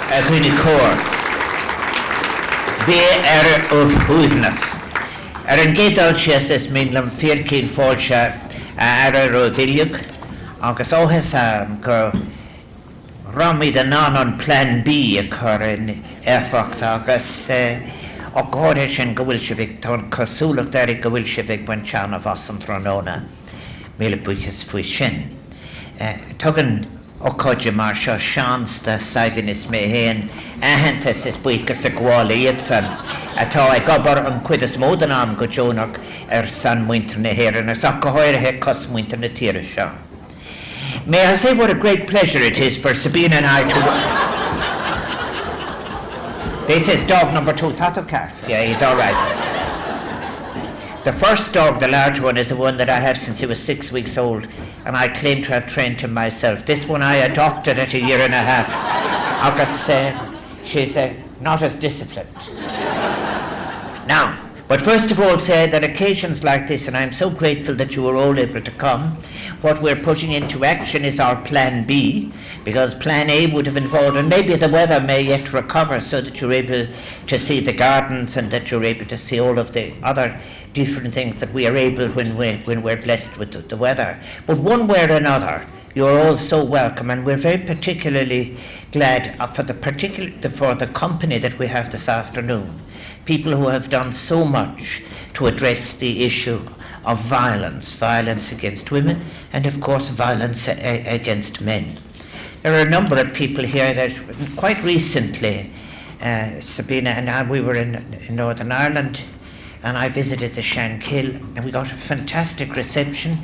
a gwni cwr. Be hwyfnas. Yn gydol sias ys mynd lam ffyr cyn ffolsia y rodiliwg, agos ohes go ramid yn anon plan B y cwr yn effact agos o gores yn gywilsefig, ta'n cyswlwg dar i gywilsefig bwyn chan o fas yn thronona, mele bwys fwy sin. Tugyn o codja mar sio sians da saifinis me hen, ahantas is bwys y gwali ydsan, a ta I gobar yn cwydys mod yn am go Jonog san mwynter na her, and as a cohoir he cos mwynter na tira sio. May I say what a great pleasure it is for Sabina and I to... This is dog number 2, Tato Cat. Yeah, he's all right. The first dog, the large one, is the one that I have since he was 6 weeks old, and I claim to have trained him myself. This one I adopted at 1.5 years. Because she's not as disciplined. Now, but first of all say that occasions like this, and I'm so grateful that you were all able to come, what we're putting into action is our plan B, because plan A would have involved, and maybe the weather may yet recover so that you're able to see the gardens and that you're able to see all of the other different things that we are able when we're blessed with the weather. But one way or another, you're all so welcome, and we're very particularly glad for the company that we have this afternoon. People who have done so much to address the issue of violence against women, and of course violence against men. There are a number of people here that quite recently, Sabina and I, we were in Northern Ireland, and I visited the Shankill, and we got a fantastic reception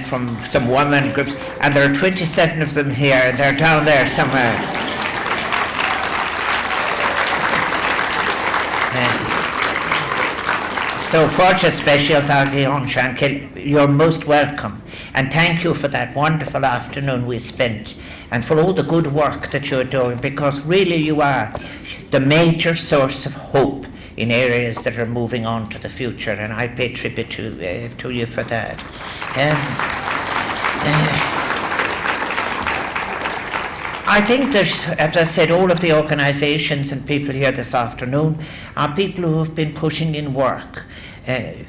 from some women groups, and there are 27 of them here, and they're down there somewhere. So fortune special tagi on Shankill, you're most welcome, and thank you for that wonderful afternoon we spent, and for all the good work that you're doing, because really you are the major source of hope in areas that are moving on to the future, and I pay tribute to you for that. I think there's, as I said, all of the organisations and people here this afternoon are people who have been putting in work. They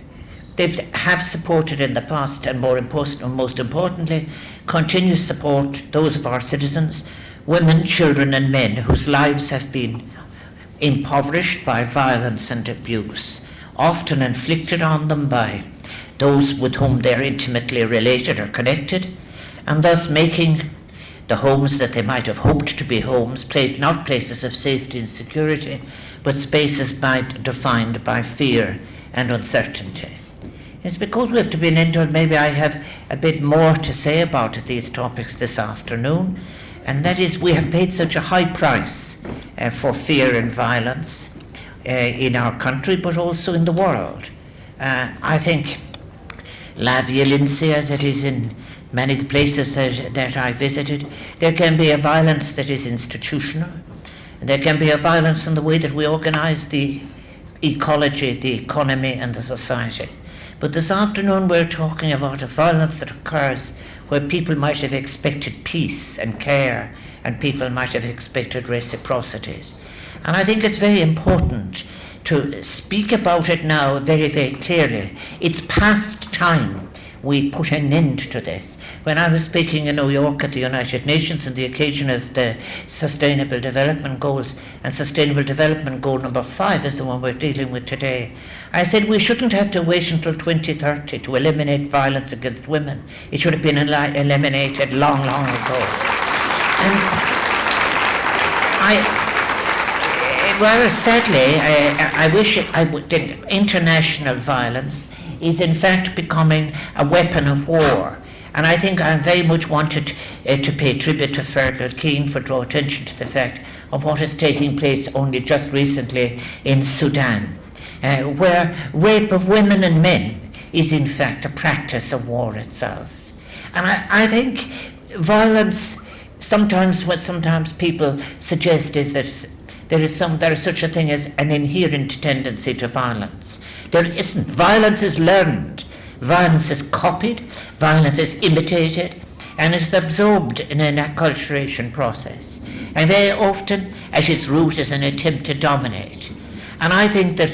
have supported in the past, and most importantly, continue to support those of our citizens, women, children and men whose lives have been impoverished by violence and abuse, often inflicted on them by those with whom they are intimately related or connected, and thus making the homes that they might have hoped to be homes, not places of safety and security, but spaces defined by fear and uncertainty. It's because we have to be into it, maybe I have a bit more to say about these topics this afternoon, and that is we have paid such a high price for fear and violence in our country, but also in the world. I think la violencia, as it is in many of the places that I visited, there can be a violence that is institutional, and there can be a violence in the way that we organise the ecology, the economy and the society. But this afternoon we're talking about a violence that occurs where people might have expected peace and care, and people might have expected reciprocities. And I think it's very important to speak about it now very, very clearly. It's past time we put an end to this. When I was speaking in New York at the United Nations on the occasion of the Sustainable Development Goals, and Sustainable Development Goal number 5 is the one we're dealing with today, I said we shouldn't have to wait until 2030 to eliminate violence against women. It should have been eliminated long, long ago. And sadly, I wish international violence is in fact becoming a weapon of war. And I think I very much wanted to pay tribute to Fergal Keane for draw attention to the fact of what is taking place only just recently in Sudan, where rape of women and men is in fact a practice of war itself. And I think violence, what sometimes people suggest is that there is such a thing as an inherent tendency to violence. There isn't. Violence is learned. Violence is copied. Violence is imitated. and is absorbed in an acculturation process. And very often, at its root, is an attempt to dominate. And I think that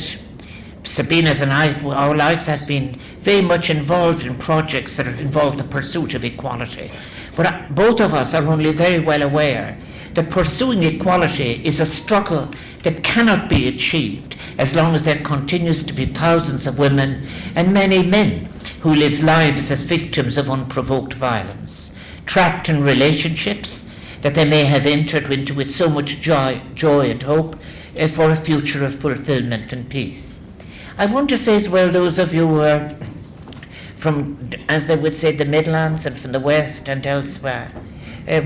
Sabina's and I, our lives have been very much involved in projects that involve the pursuit of equality. But both of us are only very well aware that pursuing equality is a struggle that cannot be achieved as long as there continues to be thousands of women and many men who live lives as victims of unprovoked violence, trapped in relationships that they may have entered into with so much joy and hope for a future of fulfillment and peace. I want to say as well, those of you who are from, as they would say, the Midlands and from the West and elsewhere,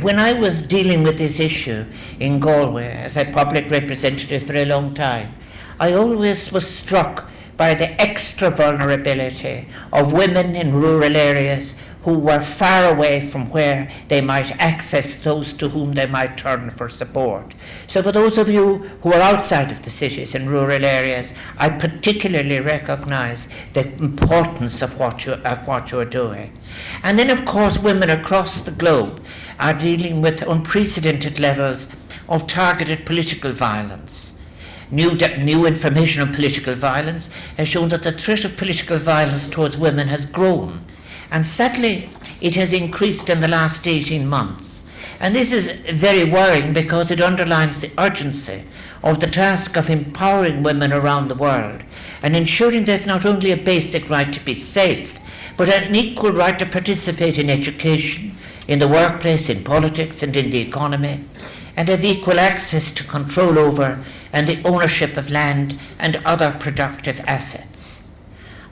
when I was dealing with this issue in Galway as a public representative for a long time, I always was struck by the extra vulnerability of women in rural areas who were far away from where they might access those to whom they might turn for support. So for those of you who are outside of the cities and rural areas, I particularly recognise the importance of what you are doing. And then, of course, women across the globe are dealing with unprecedented levels of targeted political violence. New information on political violence has shown that the threat of political violence towards women has grown. And sadly, it has increased in the last 18 months. And this is very worrying because it underlines the urgency of the task of empowering women around the world and ensuring they have not only a basic right to be safe, but an equal right to participate in education, in the workplace, in politics, and in the economy, and have equal access to control over and the ownership of land and other productive assets.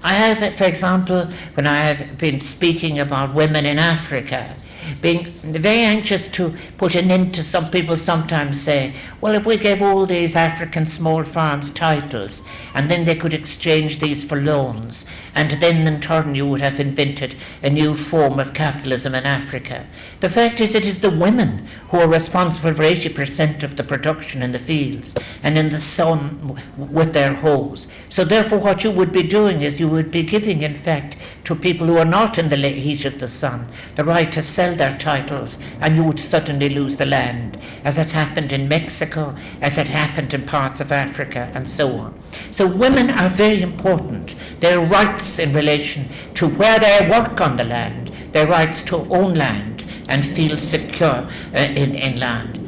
I have, for example, when I have been speaking about women in Africa, being very anxious to put an end to, some people sometimes say, well, if we gave all these African small farms titles and then they could exchange these for loans, and then in turn you would have invented a new form of capitalism in Africa. The fact is, it is the women who are responsible for 80% of the production in the fields and in the sun with their hoes. So therefore what you would be doing is you would be giving, in fact, to people who are not in the heat of the sun the right to sell their titles, and you would suddenly lose the land, as has happened in Mexico, as it happened in parts of Africa, and so on. So women are very important. Their rights in relation to where they work on the land, their rights to own land and feel secure in land.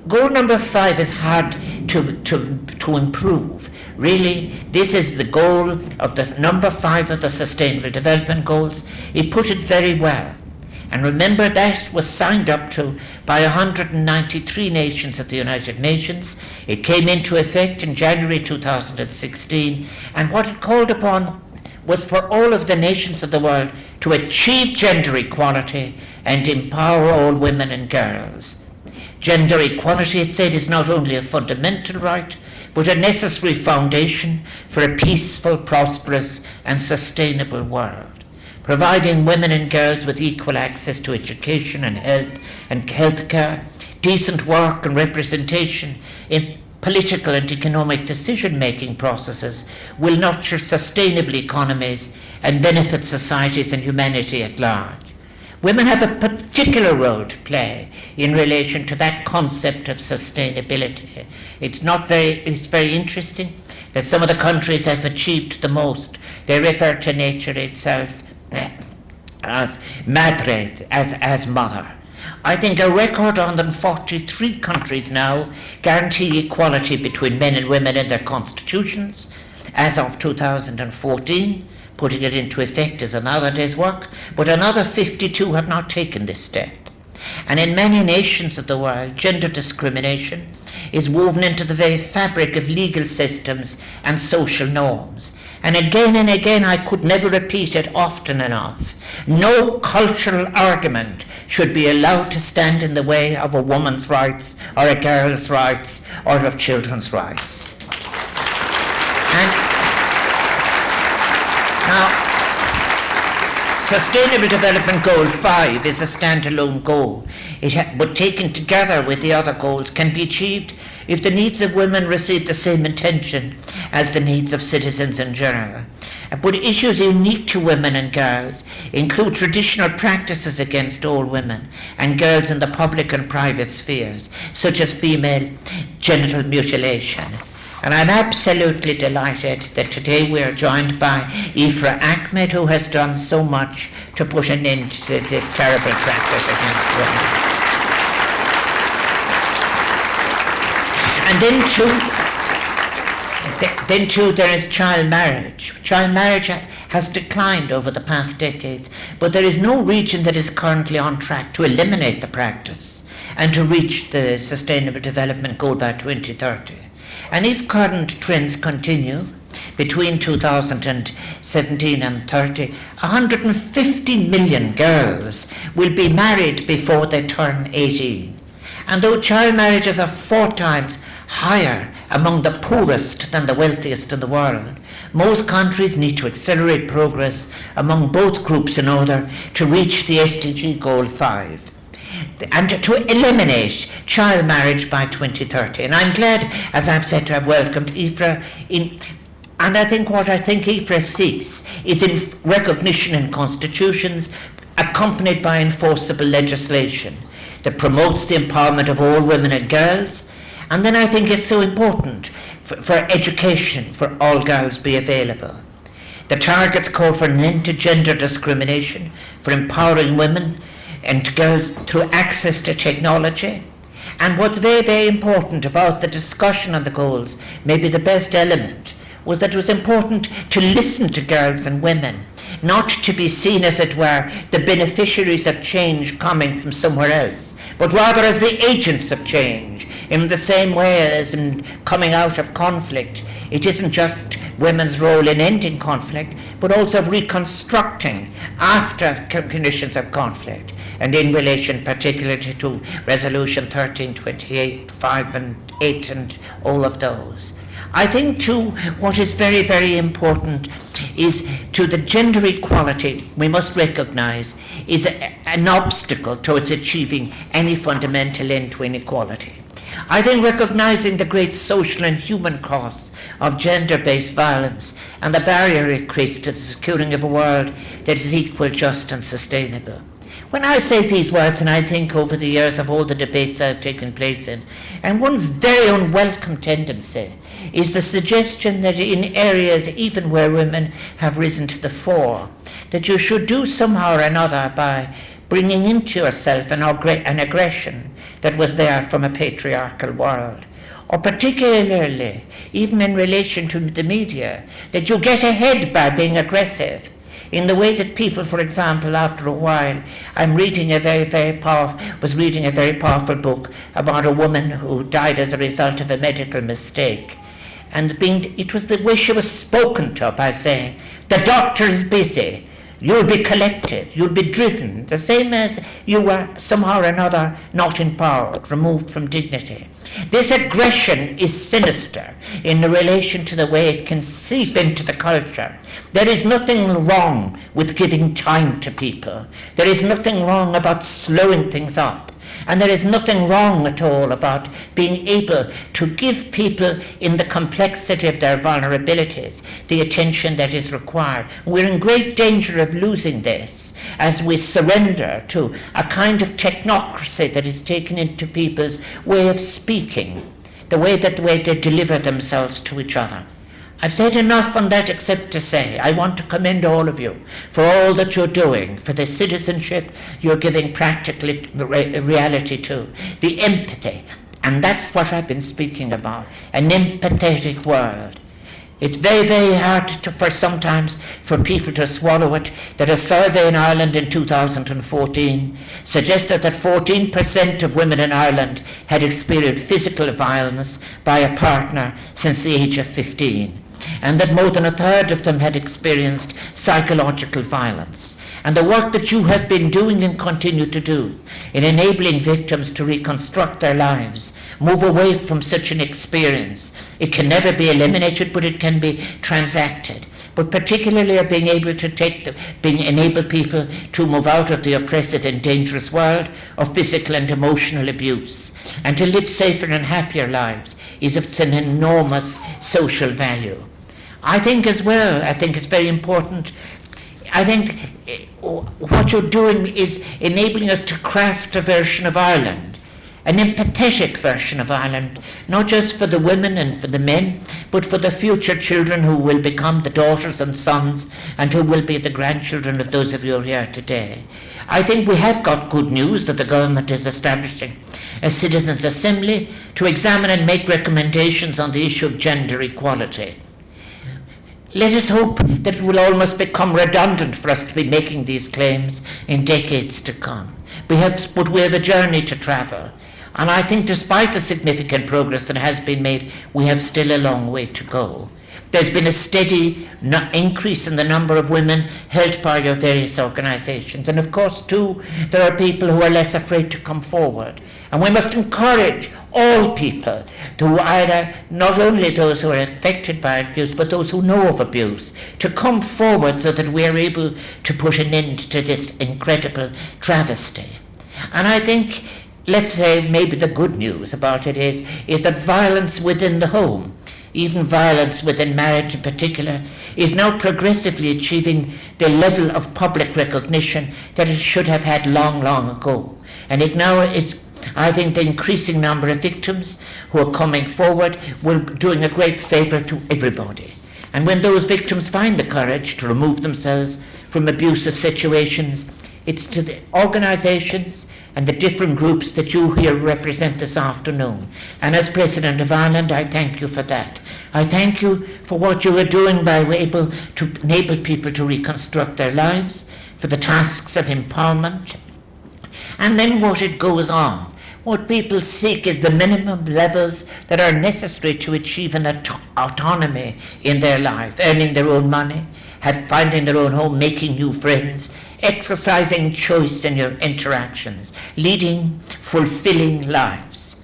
Goal number 5 is hard to improve. Really, this is the goal of the number 5 of the Sustainable Development Goals. He put it very well. And remember, that was signed up to by 193 nations at the United Nations. It came into effect in January 2016, and what it called upon was for all of the nations of the world to achieve gender equality and empower all women and girls. Gender equality, it said, is not only a fundamental right, but a necessary foundation for a peaceful, prosperous, and sustainable world. Providing women and girls with equal access to education and health care, decent work and representation in political and economic decision-making processes will nurture sustainable economies and benefit societies and humanity at large. Women have a particular role to play in relation to that concept of sustainability. It's very interesting that some of the countries have achieved the most. They refer to nature itself as madre, as mother. I think a record 143 countries now guarantee equality between men and women in their constitutions. As of 2014, putting it into effect is another day's work, but another 52 have not taken this step. And in many nations of the world, gender discrimination is woven into the very fabric of legal systems and social norms. And again, I could never repeat it often enough. No cultural argument should be allowed to stand in the way of a woman's rights or a girl's rights or of children's rights. And now, Sustainable Development Goal 5 is a standalone goal, but taken together with the other goals can be achieved if the needs of women receive the same attention as the needs of citizens in general. But issues unique to women and girls include traditional practices against all women and girls in the public and private spheres, such as female genital mutilation. And I'm absolutely delighted that today we are joined by Ifra Ahmed, who has done so much to put an end to this terrible practice against women. And then too, there is child marriage. Child marriage has declined over the past decades, but there is no region that is currently on track to eliminate the practice and to reach the Sustainable Development Goal by 2030. And if current trends continue, between 2017 and 30, 150 million girls will be married before they turn 18. And though child marriages are 4 times higher among the poorest than the wealthiest in the world, most countries need to accelerate progress among both groups in order to reach the SDG Goal 5. And to eliminate child marriage by 2030. And I'm glad, as I've said, to have welcomed Ifra in. And I think what Ifra seeks is in recognition in constitutions accompanied by enforceable legislation that promotes the empowerment of all women and girls. And then I think it's so important for education for all girls be available. The targets call for an end to gender discrimination, for empowering women and girls through access to technology. And what's very, very important about the discussion on the goals, maybe the best element, was that it was important to listen to girls and women, not to be seen, as it were, the beneficiaries of change coming from somewhere else, but rather as the agents of change, in the same way as in coming out of conflict. It isn't just women's role in ending conflict, but also reconstructing after conditions of conflict, and in relation particularly to Resolution 1328, 5 and 8 and all of those. I think too what is very, very important is to the gender equality we must recognise is an obstacle towards achieving any fundamental end to inequality. I think recognising the great social and human costs of gender-based violence and the barrier it creates to the securing of a world that is equal, just and sustainable. When I say these words, and I think over the years of all the debates I've taken place in, and one very unwelcome tendency is the suggestion that in areas even where women have risen to the fore, that you should do somehow or another by bringing into yourself an aggression that was there from a patriarchal world, or particularly even in relation to the media, that you get ahead by being aggressive in the way that people, for example, after a while, was reading a very powerful book about a woman who died as a result of a medical mistake. And it was the way she was spoken to by saying, the doctor is busy, you'll be collected, you'll be driven, the same as you were somehow or another not empowered, removed from dignity. This aggression is sinister in relation to the way it can seep into the culture. There is nothing wrong with giving time to people. There is nothing wrong about slowing things up. And there is nothing wrong at all about being able to give people in the complexity of their vulnerabilities the attention that is required. We're in great danger of losing this as we surrender to a kind of technocracy that is taken into people's way of speaking, the way they deliver themselves to each other. I've said enough on that except to say I want to commend all of you for all that you're doing, for the citizenship you're giving practical reality to, the empathy, and that's what I've been speaking about, an empathetic world. It's very, very hard sometimes for people to swallow it that a survey in Ireland in 2014 suggested that 14% of women in Ireland had experienced physical violence by a partner since the age of 15. And that more than a third of them had experienced psychological violence. And the work that you have been doing and continue to do in enabling victims to reconstruct their lives, move away from such an experience. It can never be eliminated, but it can be transacted. But particularly of being able to enable people to move out of the oppressive and dangerous world of physical and emotional abuse, and to live safer and happier lives. is it's an enormous social value. I think as well, I think it's very important. I think what you're doing is enabling us to craft a version of Ireland, an empathetic version of Ireland, not just for the women and for the men, but for the future children who will become the daughters and sons and who will be the grandchildren of those of you here today. I think we have got good news that the government is establishing a citizens' assembly to examine and make recommendations on the issue of gender equality. Let us hope that it will almost become redundant for us to be making these claims in decades to come. But we have a journey to travel. And I think despite the significant progress that has been made, we have still a long way to go. There's been a steady increase in the number of women held by your various organisations. And of course, too, there are people who are less afraid to come forward. And we must encourage all people to either, not only those who are affected by abuse, but those who know of abuse, to come forward so that we are able to put an end to this incredible travesty. And I think, let's say, maybe the good news about it is that violence within the home, even violence within marriage in particular, is now progressively achieving the level of public recognition that it should have had long, long ago. And it now is, I think, the increasing number of victims who are coming forward will be doing a great favour to everybody. And when those victims find the courage to remove themselves from abusive situations, it's to the organisations and the different groups that you here represent this afternoon. And as President of Ireland, I thank you for that. I thank you for what you are doing by able to enable people to reconstruct their lives, for the tasks of empowerment. And then what it goes on. What people seek is the minimum levels that are necessary to achieve an autonomy in their life, earning their own money, finding their own home, making new friends, exercising choice in your interactions, leading fulfilling lives.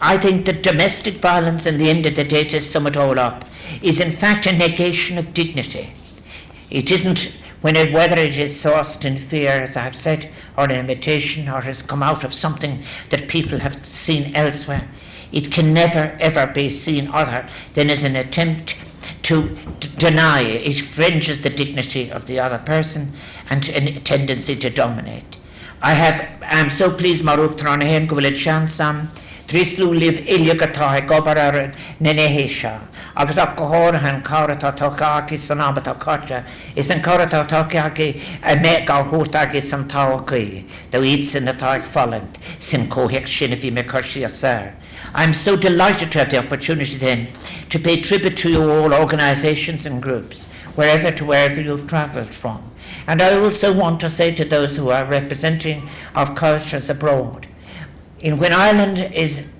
I think that domestic violence, in the end of the day, to sum it all up, is in fact a negation of dignity. It isn't whether it is sourced in fear, as I've said, or an imitation, or has come out of something that people have seen elsewhere. It can never, ever be seen other than as an attempt to deny, it infringes the dignity of the other person and a tendency to dominate. I'm so pleased Maruk Tranahen Gwilit Shansam, Trislu live Ilyakata, Gobarar Nenehisha, Agazak Kohorhan Karata Tokaki Sanabata Kacha, is an Karata Tokaki, a mega Hotagi Santawaki, the weeds in the Tag Fallant, Simco Hexinifi Mekershia Sir. I'm so delighted to have the opportunity then to pay tribute to you all organisations and groups, wherever you've travelled from. And I also want to say to those who are representing of cultures abroad, when Ireland is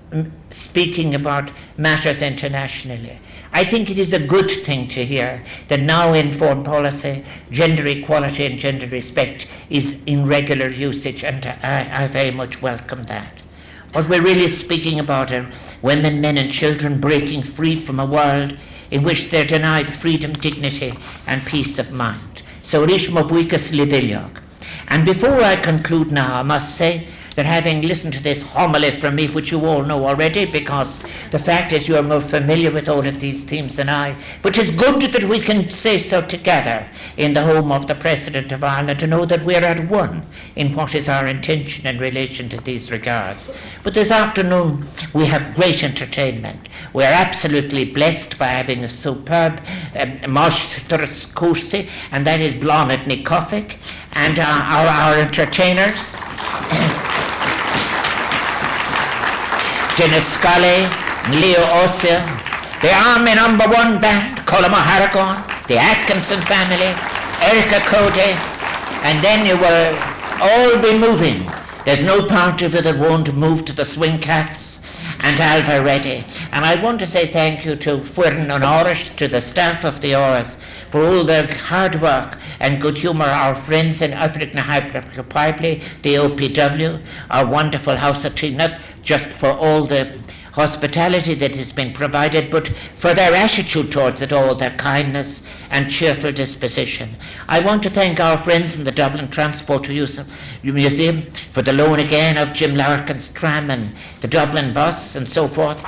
speaking about matters internationally, I think it is a good thing to hear that now in foreign policy, gender equality and gender respect is in regular usage, and I very much welcome that. What we're really speaking about are women, men and children breaking free from a world in which they're denied freedom, dignity and peace of mind. So Rishma Buikas Livilyog. And before I conclude now, I must say that having listened to this homily from me, which you all know already, because the fact is you are more familiar with all of these themes than I, but it's good that we can say so together in the home of the President of Ireland, to know that we're at one in what is our intention in relation to these regards. But this afternoon we have great entertainment. We're absolutely blessed by having a superb Masters Kursi, and that is Blonit Nikovic, and our entertainers. Dennis Scully, Leo Ossia, the Army #1 band, Colm O'Haragon, the Atkinson family, Erica Cody, and then you will all be moving. There's no part of it that won't move to the Swing Cats and Alva Reddy. And I want to say thank you to Fuirin and Orish, to the staff of the Oras, for all their hard work and good humour, our friends in Africa Pipley, the OPW, our wonderful House of Tea, not just for all the hospitality that has been provided, but for their attitude towards it all, their kindness and cheerful disposition. I want to thank our friends in the Dublin Transport Museum for the loan again of Jim Larkin's tram and the Dublin bus and so forth.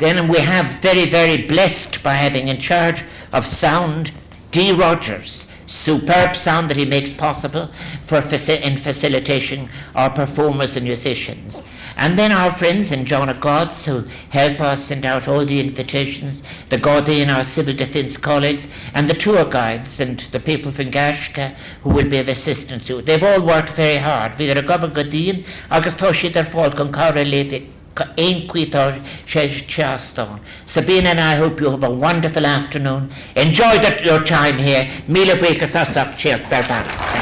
Then we have very, very blessed by having in charge of sound D. Rogers. Superb sound that he makes possible in facilitation our performers and musicians. And then our friends in John of God's who help us send out all the invitations, the Gardaí and our civil defence colleagues, and the tour guides and the people from Gashka who will be of assistance to. They've all worked very hard. Vidir a gobal godín, agus tá siad fáil con cara léite ein cuitar Chaston. Sabina and I hope you have a wonderful afternoon. Enjoy your time here. Mila Breakers Asak Chair Berbara.